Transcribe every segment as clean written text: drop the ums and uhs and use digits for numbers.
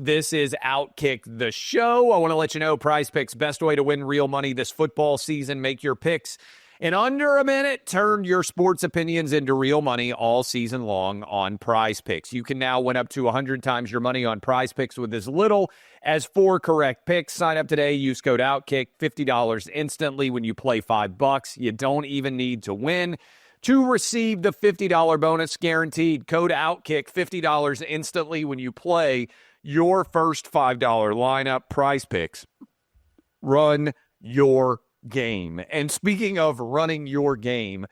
This is OutKick the show. I want to let you know PrizePicks, best way to win real money this football season. Make your picks in under a minute. Turn your sports opinions into real money all season long on PrizePicks. You can now win up to 100 times your money on PrizePicks with as little as 4 correct picks. Sign up today. Use code OutKick. $50 instantly when you play $5. You don't even need to win to receive the $50 bonus guaranteed. Code OutKick. $50 instantly when you play your first $5 lineup. PrizePicks. Run your game. And speaking of running your game,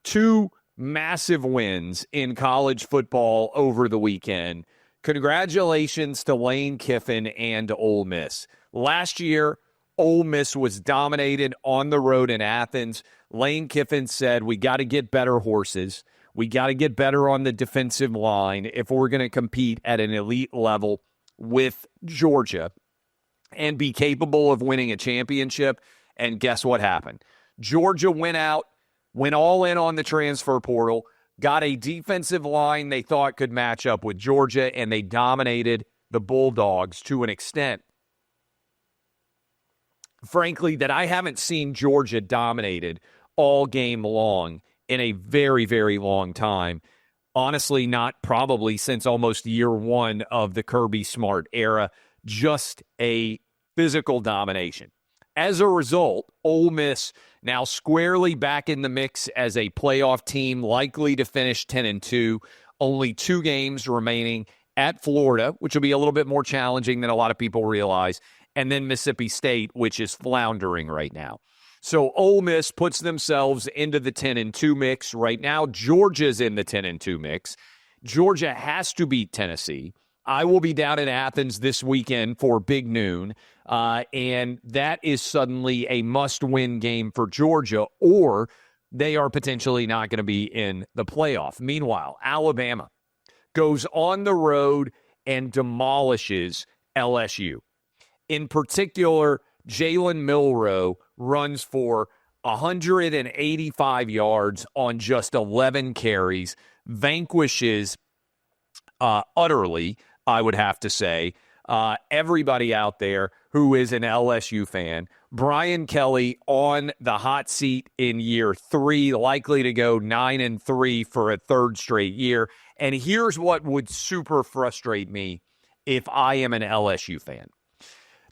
2 massive wins in college football over the weekend. Congratulations to Lane Kiffin and Ole Miss. Last year, Ole Miss was dominated on the road in Athens. Lane Kiffin said, we got to get better horses. We got to get better on the defensive line if we're going to compete at an elite level with Georgia and be capable of winning a championship. And guess what happened? Georgia went all in on the transfer portal, got a defensive line they thought could match up with Georgia, and they dominated the Bulldogs to an extent, frankly, that I haven't seen Georgia dominated all game long in a very, very long time. Honestly, not probably since almost year one of the Kirby Smart era. Just a physical domination. As a result, Ole Miss now squarely back in the mix as a playoff team, likely to finish 10-2. Only 2 games remaining at Florida, which will be a little bit more challenging than a lot of people realize, and then Mississippi State, which is floundering right now. So Ole Miss puts themselves into the 10-2 mix. Right now, Georgia's in the 10-2 mix. Georgia has to beat Tennessee. I will be down in Athens this weekend for Big Noon, and that is suddenly a must-win game for Georgia, or they are potentially not going to be in the playoff. Meanwhile, Alabama goes on the road and demolishes LSU. In particular, Jalen Milroe runs for 185 yards on just 11 carries, vanquishes utterly, I would have to say, everybody out there who is an LSU fan. Brian Kelly on the hot seat in year 3, likely to go 9-3 for a 3rd straight year. And here's what would super frustrate me if I am an LSU fan.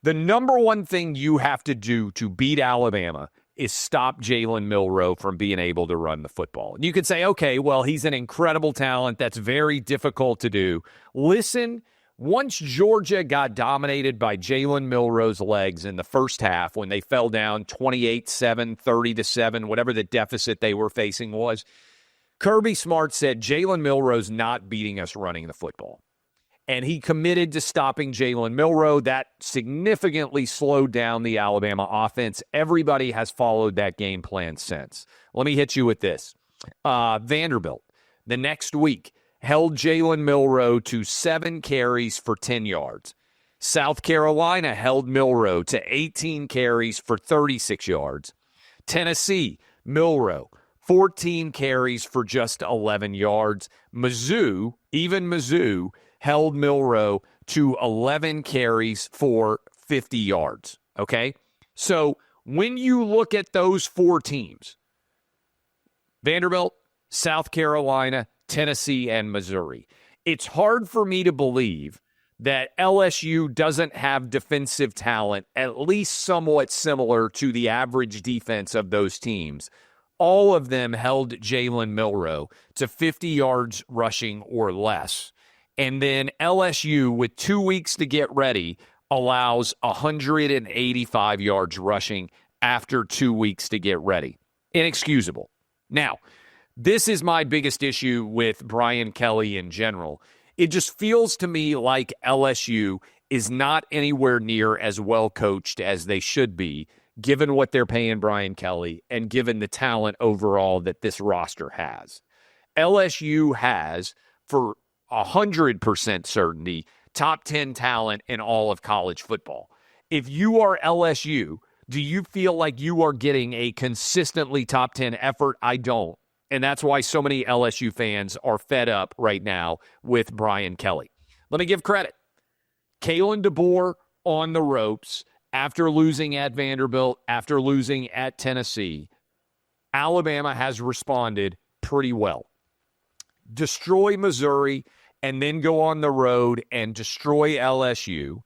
The number one thing you have to do to beat Alabama is stop Jalen Milroe from being able to run the football. And you could say, okay, well, he's an incredible talent. That's very difficult to do. Listen, once Georgia got dominated by Jalen Milroe's legs in the first half when they fell down 28-7, 30-7, whatever the deficit they were facing was, Kirby Smart said, Jalen Milroe's not beating us running the football. And he committed to stopping Jalen Milroe. That significantly slowed down the Alabama offense. Everybody has followed that game plan since. Let me hit you with this. Vanderbilt, the next week, held Jalen Milroe to 7 carries for 10 yards. South Carolina held Milroe to 18 carries for 36 yards. Tennessee, Milroe, 14 carries for just 11 yards. Mizzou, held Milroe to 11 carries for 50 yards, okay? So when you look at those 4 teams, Vanderbilt, South Carolina, Tennessee, and Missouri, it's hard for me to believe that LSU doesn't have defensive talent at least somewhat similar to the average defense of those teams. All of them held Jalen Milroe to 50 yards rushing or less. And then LSU, with 2 weeks to get ready, allows 185 yards rushing after 2 weeks to get ready. Inexcusable. Now, this is my biggest issue with Brian Kelly in general. It just feels to me like LSU is not anywhere near as well coached as they should be, given what they're paying Brian Kelly and given the talent overall that this roster has. LSU has, for 100% certainty, top 10 talent in all of college football. If you are LSU, do you feel like you are getting a consistently top 10 effort? I don't. And that's why so many LSU fans are fed up right now with Brian Kelly. Let me give credit. Kalen DeBoer on the ropes after losing at Vanderbilt, after losing at Tennessee. Alabama has responded pretty well. Destroy Missouri and then go on the road and destroy LSU.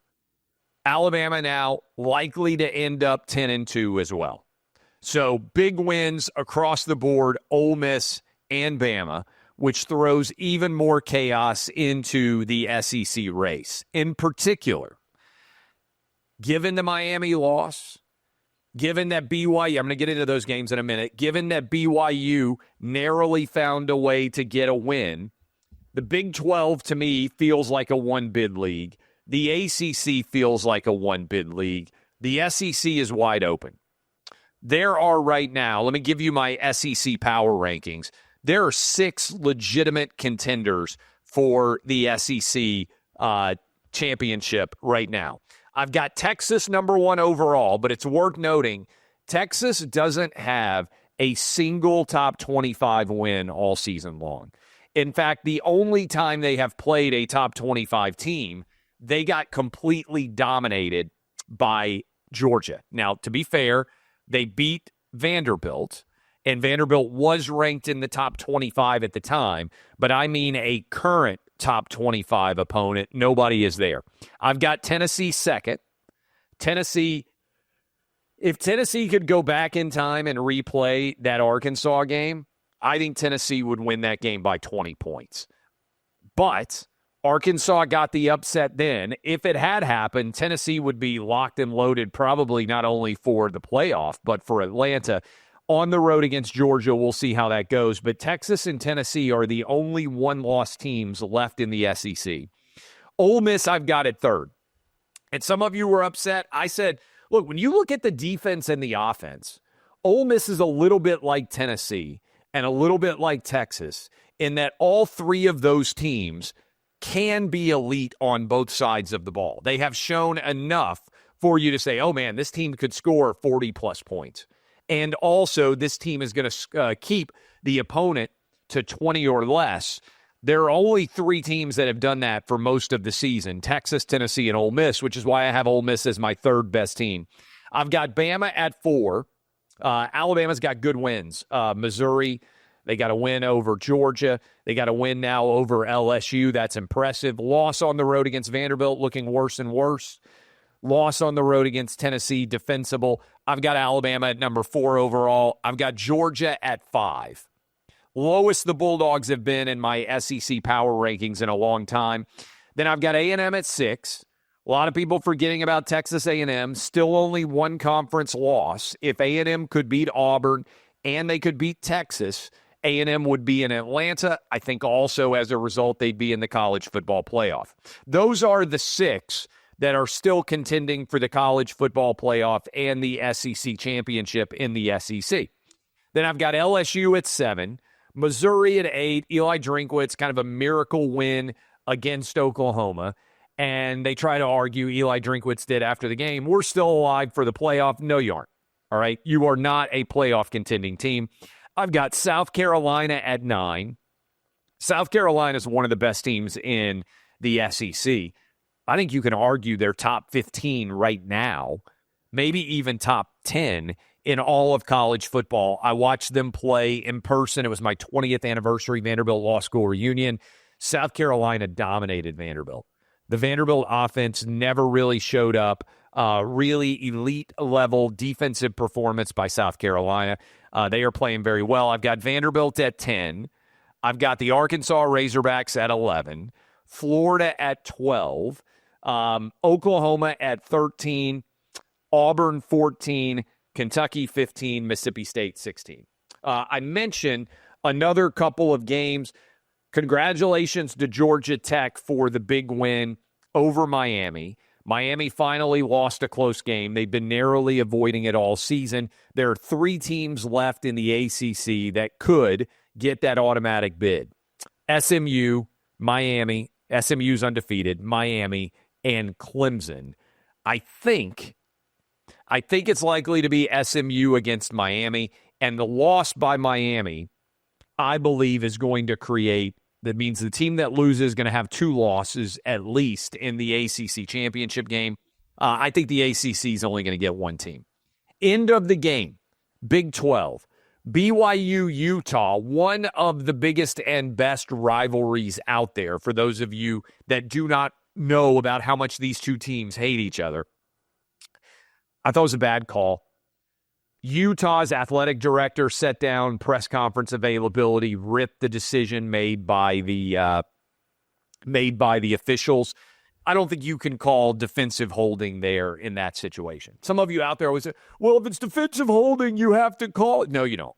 Alabama now likely to end up 10-2 as well. So big wins across the board, Ole Miss and Bama, which throws even more chaos into the SEC race. In particular, given the Miami loss, given that BYU, I'm going to get into those games in a minute, given that BYU narrowly found a way to get a win, the Big 12 to me feels like a one-bid league. The ACC feels like a one-bid league. The SEC is wide open. There are right now, let me give you my SEC power rankings. There are 6 legitimate contenders for the SEC championship right now. I've got Texas number 1 overall, but it's worth noting Texas doesn't have a single top 25 win all season long. In fact, the only time they have played a top 25 team, they got completely dominated by Georgia. Now, to be fair, they beat Vanderbilt, and Vanderbilt was ranked in the top 25 at the time, but I mean a current top 25 opponent. Nobody is there. I've got Tennessee second. Tennessee, if Tennessee could go back in time and replay that Arkansas game, I think Tennessee would win that game by 20 points. But Arkansas got the upset then. If it had happened, Tennessee would be locked and loaded probably not only for the playoff, but for Atlanta. On the road against Georgia, we'll see how that goes. But Texas and Tennessee are the only one-loss teams left in the SEC. Ole Miss, I've got it third. And some of you were upset. I said, look, when you look at the defense and the offense, Ole Miss is a little bit like Tennessee and a little bit like Texas in that all 3 of those teams can be elite on both sides of the ball. They have shown enough for you to say, oh, man, this team could score 40-plus points. And also, this team is going to keep the opponent to 20 or less. There are only 3 teams that have done that for most of the season, Texas, Tennessee, and Ole Miss, which is why I have Ole Miss as my third best team. I've got Bama at 4. Alabama's got good wins. Missouri, they got a win over Georgia. They got a win now over LSU. That's impressive. Loss on the road against Vanderbilt, looking worse and worse. Loss on the road against Tennessee, defensible. I've got Alabama at number 4 overall. I've got Georgia at 5. Lowest the Bulldogs have been in my SEC power rankings in a long time. Then I've got A&M at 6. A lot of people forgetting about Texas A&M. Still only one conference loss. If A&M could beat Auburn and they could beat Texas, A&M would be in Atlanta. I think also as a result, they'd be in the college football playoff. Those are the 6 that are still contending for the college football playoff and the SEC championship in the SEC. Then I've got LSU at 7, Missouri at 8, Eli Drinkwitz, kind of a miracle win against Oklahoma. And they try to argue, Eli Drinkwitz did after the game, we're still alive for the playoff. No, you aren't. All right? You are not a playoff contending team. I've got South Carolina at 9. South Carolina is one of the best teams in the SEC. I think you can argue they're top 15 right now, maybe even top 10 in all of college football. I watched them play in person. It was my 20th anniversary Vanderbilt Law School reunion. South Carolina dominated Vanderbilt. The Vanderbilt offense never really showed up. Really elite level defensive performance by South Carolina. They are playing very well. I've got Vanderbilt at 10. I've got the Arkansas Razorbacks at 11. Florida at 12. Oklahoma at 13. Auburn 14. Kentucky 15. Mississippi State 16. I mentioned another couple of games. Congratulations to Georgia Tech for the big win over Miami. Miami finally lost a close game. They've been narrowly avoiding it all season. There are 3 teams left in the ACC that could get that automatic bid. SMU, Miami, SMU's undefeated, Miami, and Clemson. I think it's likely to be SMU against Miami, and the loss by Miami, I believe, is going to create That means the team that loses is going to have 2 losses at least in the ACC championship game. I think the ACC is only going to get 1 team. End of the game, Big 12. BYU-Utah, one of the biggest and best rivalries out there for those of you that do not know about how much these two teams hate each other. I thought it was a bad call. Utah's athletic director set down press conference availability, ripped the decision made by the officials. I don't think you can call defensive holding there in that situation. Some of you out there always say, well, if it's defensive holding, you have to call it. No, you don't.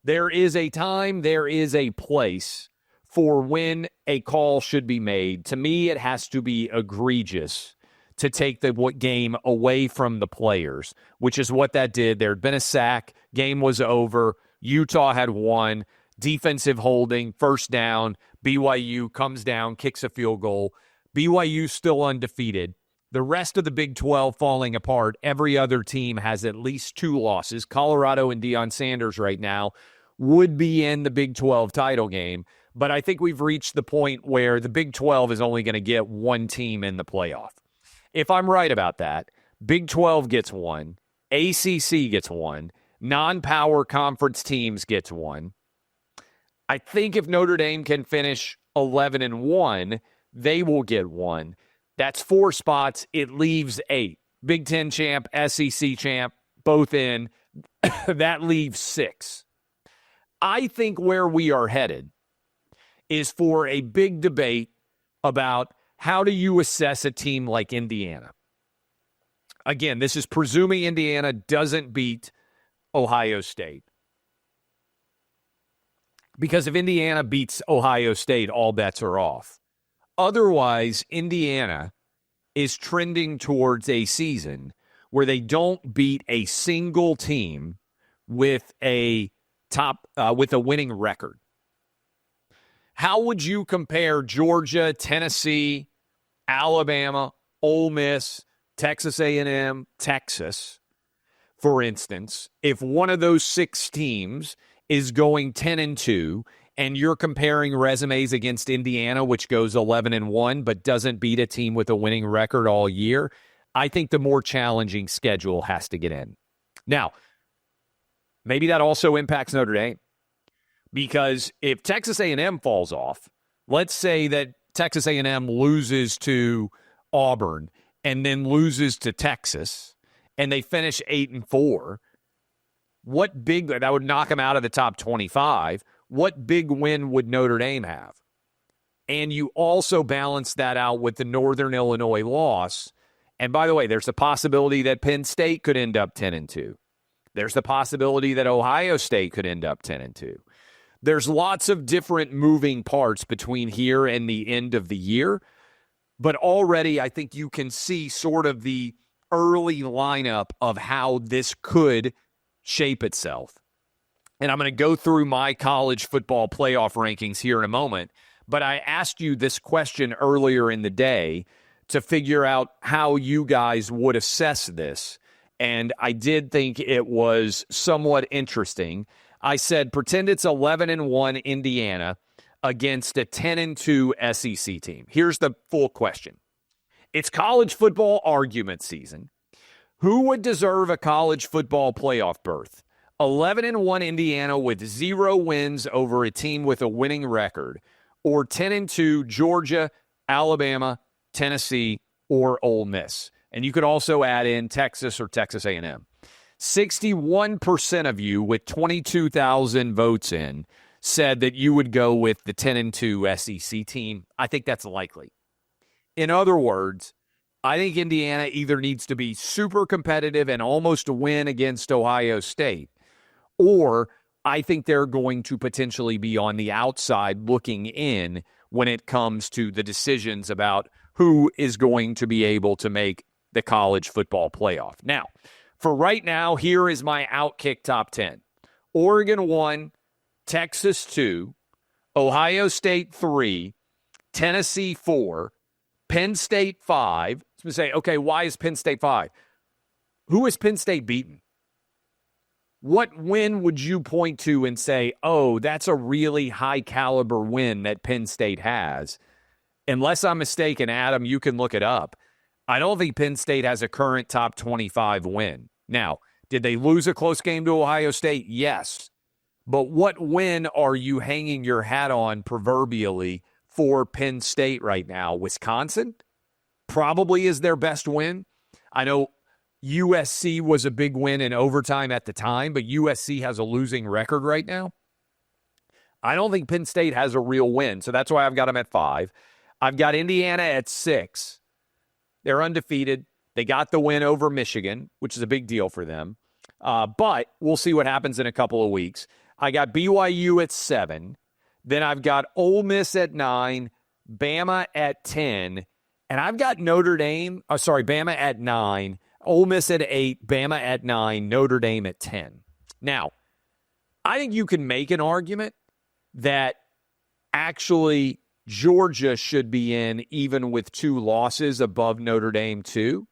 There is a time, there is a place for when a call should be made. To me, it has to be egregious to take the game away from the players, which is what that did. There had been a sack. Game was over. Utah had won. Defensive holding, first down. BYU comes down, kicks a field goal. BYU still undefeated. The rest of the Big 12 falling apart. Every other team has at least 2 losses. Colorado and Deion Sanders right now would be in the Big 12 title game. But I think we've reached the point where the Big 12 is only going to get 1 team in the playoff. If I'm right about that, Big 12 gets 1, ACC gets 1, non-power conference teams gets 1. I think if Notre Dame can finish 11-1, they will get 1. That's 4 spots. It leaves 8. Big 10 champ, SEC champ, both in. That leaves 6. I think where we are headed is for a big debate about how do you assess a team like Indiana. Again, this is presuming Indiana doesn't beat Ohio State. Because if Indiana beats Ohio State, all bets are off. Otherwise, Indiana is trending towards a season where they don't beat a single team with a winning record. How would you compare Georgia, Tennessee, Alabama, Ole Miss, Texas A&M, Texas, for instance, if one of those 6 teams is going 10-2 and you're comparing resumes against Indiana, which goes 11-1 but doesn't beat a team with a winning record all year, I think the more challenging schedule has to get in. Now, maybe that also impacts Notre Dame. Because if Texas A&M falls off, let's say that Texas A&M loses to Auburn and then loses to Texas, and they finish 8-4, that would knock them out of the top 25. What big win would Notre Dame have? And you also balance that out with the Northern Illinois loss. And by the way, there's a possibility that Penn State could end up 10-2. There's the possibility that Ohio State could end up 10-2. There's lots of different moving parts between here and the end of the year. But already I think you can see sort of the early lineup of how this could shape itself. And I'm going to go through my college football playoff rankings here in a moment. But I asked you this question earlier in the day to figure out how you guys would assess this. And I did think it was somewhat interesting. I said, pretend it's 11-1 Indiana against a 10-2 SEC team. Here's the full question. It's college football argument season. Who would deserve a college football playoff berth? 11-1 Indiana with 0 wins over a team with a winning record, or 10-2 Georgia, Alabama, Tennessee, or Ole Miss. And you could also add in Texas or Texas A&M. 61% of you, with 22,000 votes in, said that you would go with the 10-2 SEC team. I think that's likely. In other words, I think Indiana either needs to be super competitive and almost win against Ohio State, or I think they're going to potentially be on the outside looking in when it comes to the decisions about who is going to be able to make the college football playoff. Now, for right now, here is my OutKick top 10. Oregon 1, Texas 2, Ohio State 3, Tennessee 4, Penn State 5. So say, okay, why is Penn State 5? Who has Penn State beaten? What win would you point to and say, oh, that's a really high caliber win that Penn State has? Unless I'm mistaken, Adam, you can look it up. I don't think Penn State has a current top 25 win. Now, did they lose a close game to Ohio State? Yes. But what win are you hanging your hat on proverbially for Penn State right now? Wisconsin probably is their best win. I know USC was a big win in overtime at the time, but USC has a losing record right now. I don't think Penn State has a real win, so that's why I've got them at 5. I've got Indiana at 6. They're undefeated. They got the win over Michigan, which is a big deal for them. But we'll see what happens in a couple of weeks. I got BYU at 7. Then I've got Ole Miss at 9, Bama at 10, and I've got Bama at 9, Ole Miss at 8, Bama at 9, Notre Dame at 10. Now, I think you can make an argument that actually Georgia should be in even with 2 losses above Notre Dame too.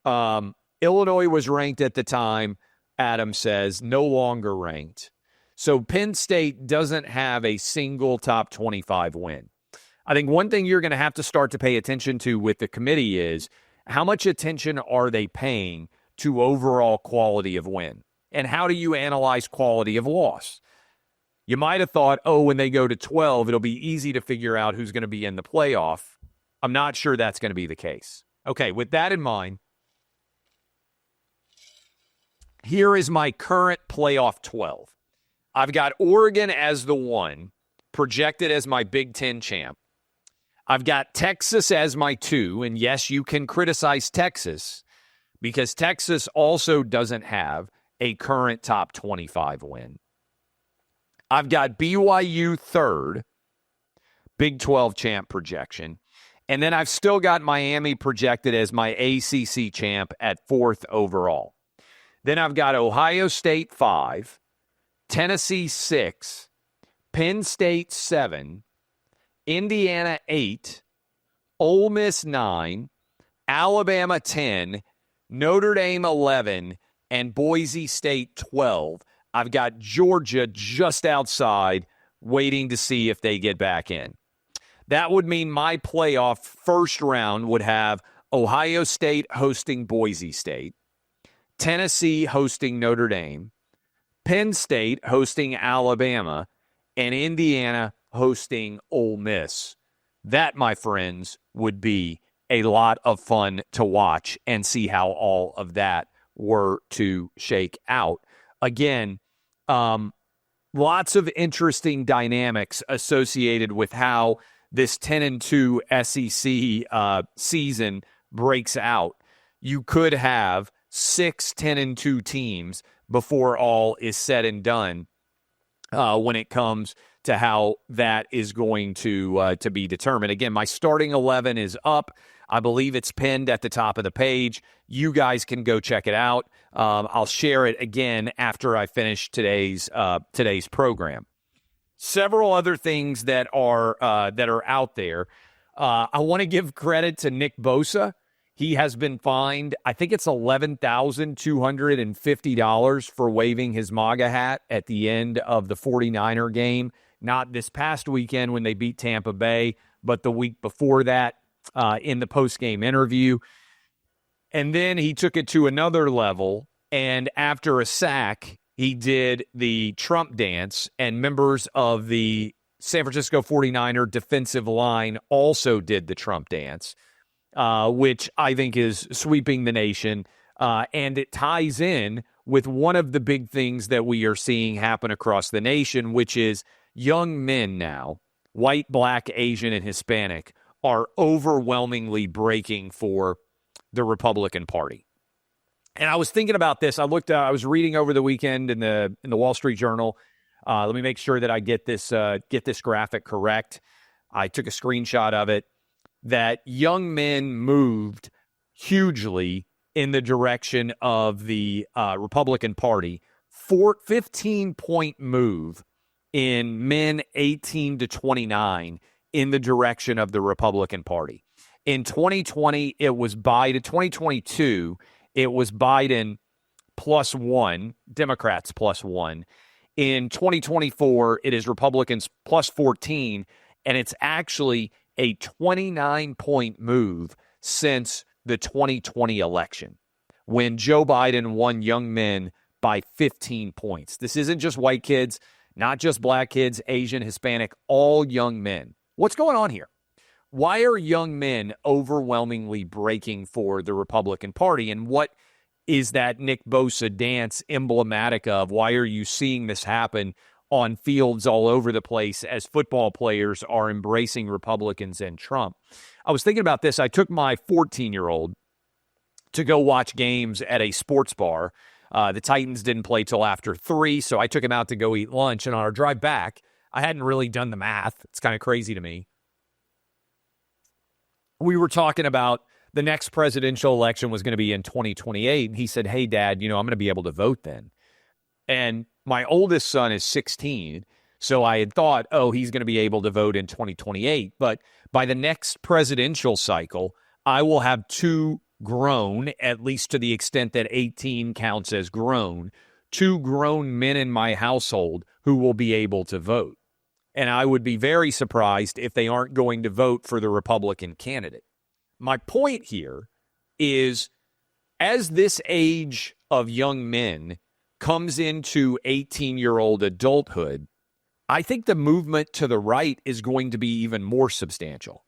Illinois was ranked at the time, Adam says, no longer ranked. So Penn State doesn't have a single top 25 win. I think one thing you're going to have to start to pay attention to with the committee is how much attention are they paying to overall quality of win? And how do you analyze quality of loss? You might have thought, when they go to 12, it'll be easy to figure out who's going to be in the playoff. I'm not sure that's going to be the case. Okay, with that in mind, here is my current playoff 12. I've got Oregon as the 1, projected as my Big Ten champ. I've got Texas as my 2, and yes, you can criticize Texas because Texas also doesn't have a current top 25 win. I've got BYU 3rd, Big 12 champ projection, and then I've still got Miami projected as my ACC champ at 4th overall. Then I've got Ohio State 5, Tennessee 6, Penn State 7, Indiana 8, Ole Miss 9, Alabama 10, Notre Dame 11, and Boise State 12. I've got Georgia just outside waiting to see if they get back in. That would mean my playoff first round would have Ohio State hosting Boise State, Tennessee hosting Notre Dame, Penn State hosting Alabama, and Indiana hosting Ole Miss. That, my friends, would be a lot of fun to watch and see how all of that were to shake out. Again, lots of interesting dynamics associated with how this 10-2 SEC season breaks out. You could have 6 10-2 teams before all is said and done when it comes to how that is going to be determined. Again, my starting 11 is up. I believe it's pinned at the top of the page. You guys can go check it out. I'll share it again after I finish today's program. Several other things that are out there. I want to give credit to Nick Bosa. He has been fined, I think it's $11,250 for waving his MAGA hat at the end of the 49er game. Not this past weekend when they beat Tampa Bay, but the week before that in the post-game interview. And then he took it to another level, and after a sack, he did the Trump dance, and members of the San Francisco 49er defensive line also did the Trump dance. Which I think is sweeping the nation. And it ties in with one of the big things that we are seeing happen across the nation, which is young men now, white, black, Asian, and Hispanic, are overwhelmingly breaking for the Republican Party. And I was thinking about this. I was reading over the weekend in the Wall Street Journal. Let me make sure that I get this graphic correct. I took a screenshot of it. That young men moved hugely in the direction of the Republican Party. 15-point move in men 18 to 29 in the direction of the Republican Party. In 2020, it was Biden. 2022, it was Biden +1, Democrats +1. In 2024, it is Republicans +14, and it's actually a 29-point move since the 2020 election, when Joe Biden won young men by 15 points. This isn't just white kids, not just black kids, Asian, Hispanic, all young men. What's going on here? Why are young men overwhelmingly breaking for the Republican Party? And what is that Nick Bosa dance emblematic of? Why are you seeing this happen on fields all over the place as football players are embracing Republicans and Trump? I was thinking about this. I took my 14-year-old to go watch games at a sports bar. The Titans didn't play till after 3, so I took him out to go eat lunch. And on our drive back, I hadn't really done the math. It's kind of crazy to me. We were talking about the next presidential election was going to be in 2028. And he said, hey, Dad, I'm going to be able to vote then. And my oldest son is 16. So I had thought, he's going to be able to vote in 2028. But by the next presidential cycle, I will have 2 grown, at least to the extent that 18 counts as grown, 2 grown men in my household who will be able to vote. And I would be very surprised if they aren't going to vote for the Republican candidate. My point here is, as this age of young men comes into 18-year-old adulthood, I think the movement to the right is going to be even more substantial.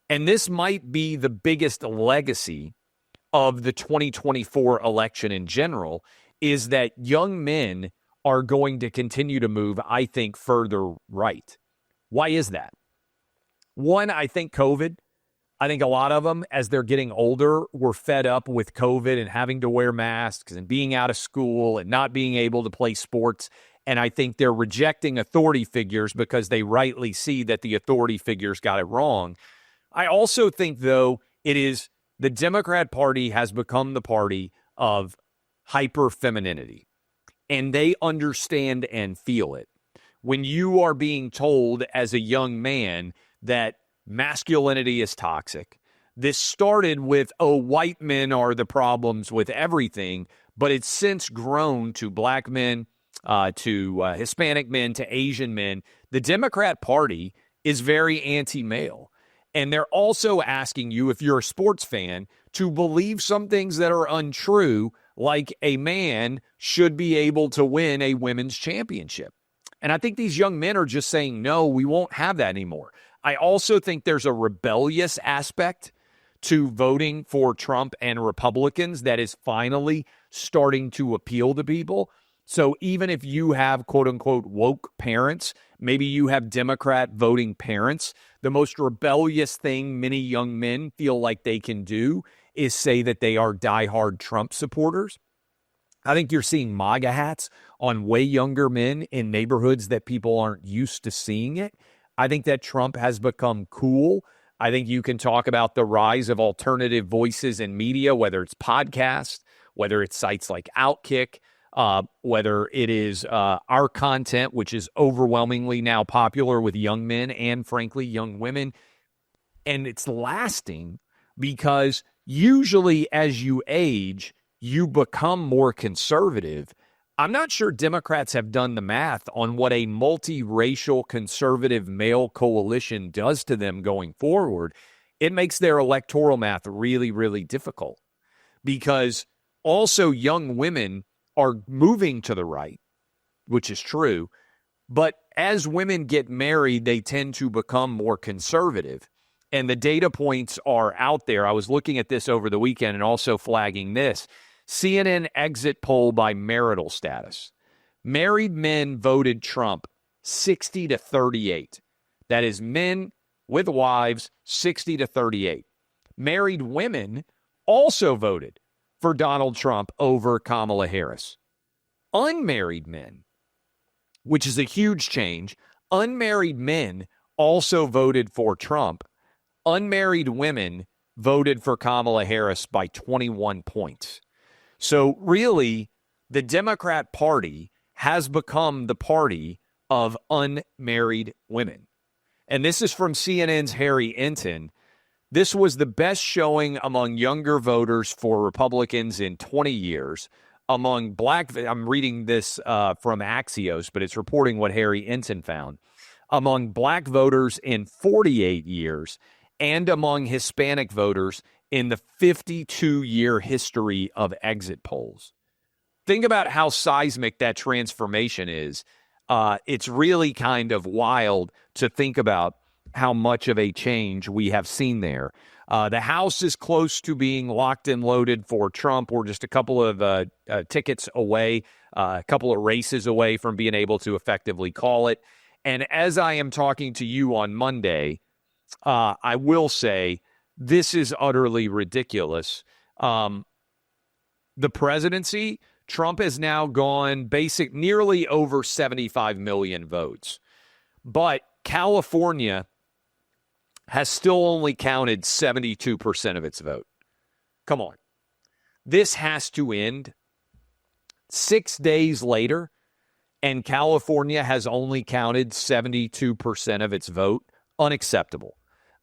And this might be the biggest legacy of the 2024 election in general, is that young men are going to continue to move, I think, further right. Why is that? One, I think COVID. I think a lot of them, as they're getting older, were fed up with COVID and having to wear masks and being out of school and not being able to play sports. And I think they're rejecting authority figures because they rightly see that the authority figures got it wrong. I also think, though, it is the Democrat Party has become the party of hyper-femininity, and they understand and feel it. When you are being told as a young man that masculinity is toxic, this started with, white men are the problems with everything, but it's since grown to black men, to Hispanic men, to Asian men. The Democrat Party is very anti-male. And they're also asking you, if you're a sports fan, to believe some things that are untrue, like a man should be able to win a women's championship. And I think these young men are just saying, no, we won't have that anymore. I also think there's a rebellious aspect to voting for Trump and Republicans that is finally starting to appeal to people. So even if you have, quote unquote, woke parents, maybe you have Democrat voting parents, the most rebellious thing many young men feel like they can do is say that they are diehard Trump supporters. I think you're seeing MAGA hats on way younger men in neighborhoods that people aren't used to seeing it. I think that Trump has become cool. I think you can talk about the rise of alternative voices in media, whether it's podcasts, whether it's sites like OutKick, whether it is our content, which is overwhelmingly now popular with young men and, frankly, young women. And it's lasting because usually as you age, you become more conservative. I'm not sure Democrats have done the math on what a multiracial conservative male coalition does to them going forward. It makes their electoral math really, really difficult because also young women are moving to the right, which is true. But as women get married, they tend to become more conservative. And the data points are out there. I was looking at this over the weekend and also flagging this. CNN exit poll by marital status. Married men voted Trump 60-38. That is men with wives, 60-38. Married women also voted for Donald Trump over Kamala Harris. Unmarried men, which is a huge change, unmarried men also voted for Trump. Unmarried women voted for Kamala Harris by 21 points. So really, the Democrat Party has become the party of unmarried women. And this is from CNN's Harry Enton. This was the best showing among younger voters for Republicans in 20 years. among black, I'm reading this from Axios, but it's reporting what Harry Ensign found, among black voters in 48 years and among Hispanic voters in the 52-year history of exit polls. Think about how seismic that transformation is. It's really kind of wild to think about how much of a change we have seen there. The House is close to being locked and loaded for Trump. We're just a couple of tickets away, a couple of races away from being able to effectively call it. And as I am talking to you on Monday, I will say this is utterly ridiculous. The presidency, Trump has now gone nearly over 75 million votes. But California has still only counted 72% of its vote. Come on. This has to end 6 days later, and California has only counted 72% of its vote. Unacceptable.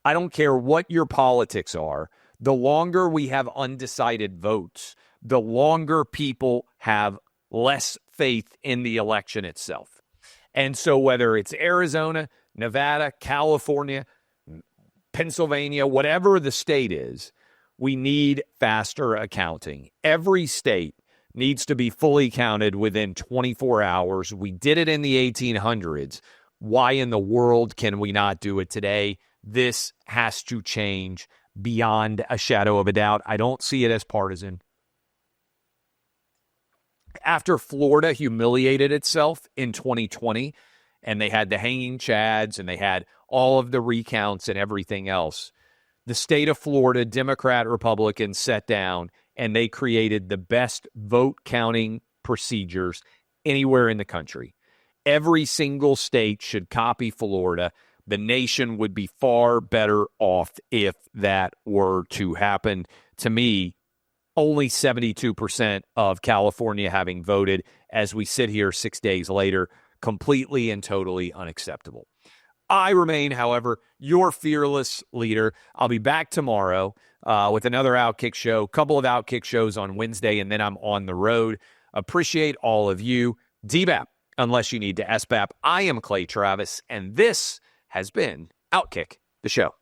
I don't care what your politics are. The longer we have undecided votes, the longer people have less faith in the election itself. And so whether it's Arizona, Nevada, California, Pennsylvania, whatever the state is, we need faster accounting. Every state needs to be fully counted within 24 hours. We did it in the 1800s. Why in the world can we not do it today? This has to change beyond a shadow of a doubt. I don't see it as partisan. After Florida humiliated itself in 2020, and they had the hanging chads, and they had all of the recounts and everything else, the state of Florida, Democrat, Republican, sat down, and they created the best vote counting procedures anywhere in the country. Every single state should copy Florida. The nation would be far better off if that were to happen. To me, only 72% of California having voted as we sit here 6 days later, completely and totally unacceptable. I remain, however, your fearless leader. I'll be back tomorrow with another OutKick show, a couple of OutKick shows on Wednesday, and then I'm on the road. Appreciate all of you. DBAP, unless you need to SBAP. I am Clay Travis, and this has been OutKick, the show.